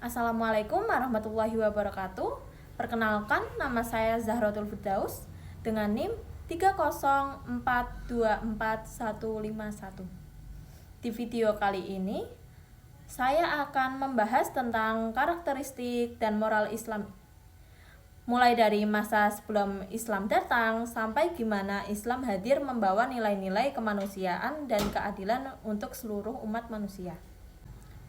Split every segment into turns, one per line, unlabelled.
Assalamualaikum warahmatullahi wabarakatuh. Perkenalkan, nama saya Zahratul Firdaus dengan NIM 304245151. Di video kali ini, saya akan membahas tentang karakteristik dan moral Islam. Mulai dari masa sebelum Islam datang sampai gimana Islam hadir membawa nilai-nilai kemanusiaan dan keadilan untuk seluruh umat manusia.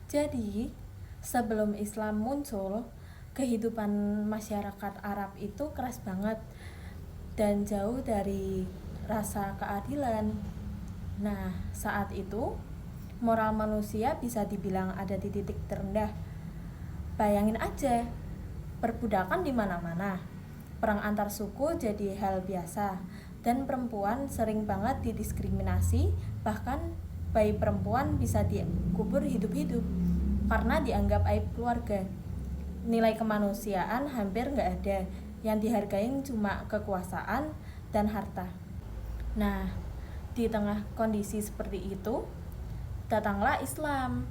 Jadi, sebelum Islam muncul, kehidupan masyarakat Arab itu keras banget dan jauh dari rasa keadilan. Nah, saat itu moral manusia bisa dibilang ada di titik terendah. Bayangin aja, perbudakan di mana-mana. Perang antar suku jadi hal biasa dan perempuan sering banget didiskriminasi, bahkan bayi perempuan bisa dikubur hidup-hidup karena dianggap aib keluarga. Nilai kemanusiaan hampir nggak ada, yang dihargain cuma kekuasaan dan harta. Nah, di tengah kondisi seperti itu, datanglah Islam.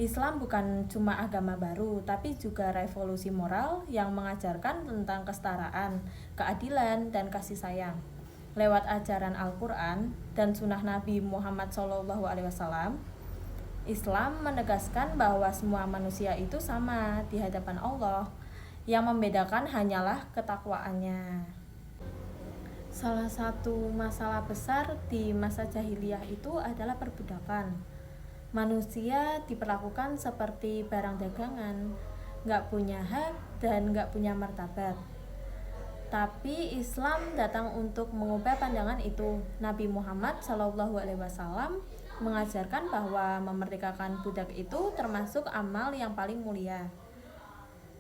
Islam bukan cuma agama baru, tapi juga revolusi moral yang mengajarkan tentang kesetaraan, keadilan, dan kasih sayang. Lewat ajaran Al-Quran dan sunnah Nabi Muhammad SAW, Islam menegaskan bahwa semua manusia itu sama di hadapan Allah. Yang membedakan hanyalah ketakwaannya. Salah satu masalah besar di masa jahiliyah itu adalah perbudakan. Manusia diperlakukan seperti barang dagangan, gak punya hak dan gak punya martabat. Tapi Islam datang untuk mengubah pandangan itu. Nabi Muhammad SAW mengajarkan bahwa memerdekakan budak itu termasuk amal yang paling mulia.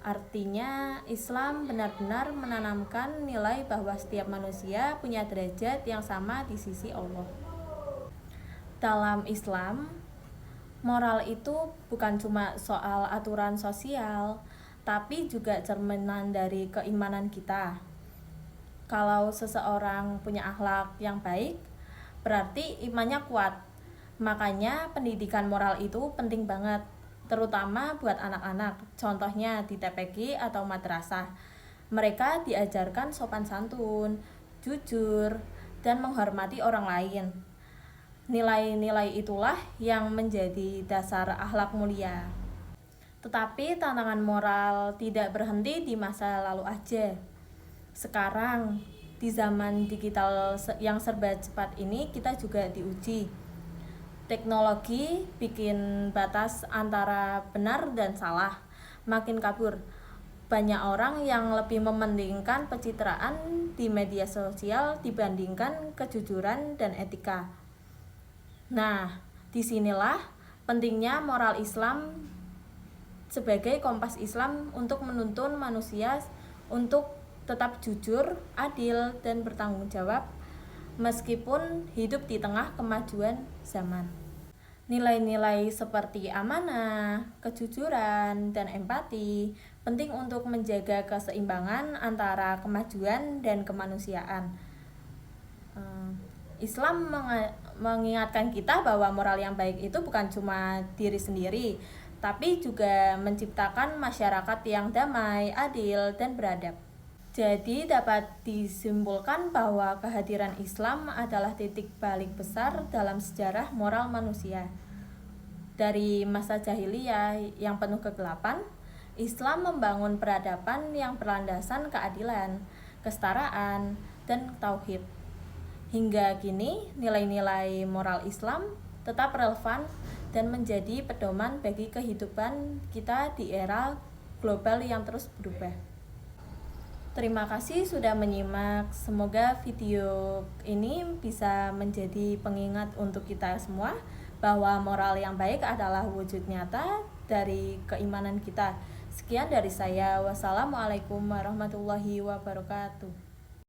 Artinya, Islam benar-benar menanamkan nilai bahwa setiap manusia punya derajat yang sama di sisi Allah. Dalam Islam, moral itu bukan cuma soal aturan sosial, tapi juga cerminan dari keimanan kita. Kalau seseorang punya akhlak yang baik, berarti imannya kuat. Makanya pendidikan moral itu penting banget, terutama buat anak-anak. Contohnya di TPG atau madrasah. Mereka diajarkan sopan santun, jujur, dan menghormati orang lain. Nilai-nilai itulah yang menjadi dasar akhlak mulia. Tetapi tantangan moral tidak berhenti di masa lalu aja. Sekarang, di zaman digital yang serba cepat ini, kita juga diuji. Teknologi bikin batas antara benar dan salah makin kabur. Banyak orang yang lebih mementingkan pencitraan di media sosial dibandingkan kejujuran dan etika. Nah, disinilah pentingnya moral Islam sebagai kompas Islam untuk menuntun manusia untuk tetap jujur, adil, dan bertanggung jawab meskipun hidup di tengah kemajuan zaman. Nilai-nilai seperti amanah, kejujuran, dan empati penting untuk menjaga keseimbangan antara kemajuan dan kemanusiaan. Islam mengingatkan kita bahwa moral yang baik itu bukan cuma diri sendiri, tapi juga menciptakan masyarakat yang damai, adil, dan beradab. Jadi dapat disimpulkan bahwa kehadiran Islam adalah titik balik besar dalam sejarah moral manusia. Dari masa jahiliyah yang penuh kegelapan, Islam membangun peradaban yang berlandasan keadilan, kesetaraan, dan tauhid. Hingga kini, nilai-nilai moral Islam tetap relevan dan menjadi pedoman bagi kehidupan kita di era global yang terus berubah. Terima kasih sudah menyimak. Semoga video ini bisa menjadi pengingat untuk kita semua bahwa moral yang baik adalah wujud nyata dari keimanan kita. Sekian dari saya. Wassalamualaikum warahmatullahi wabarakatuh.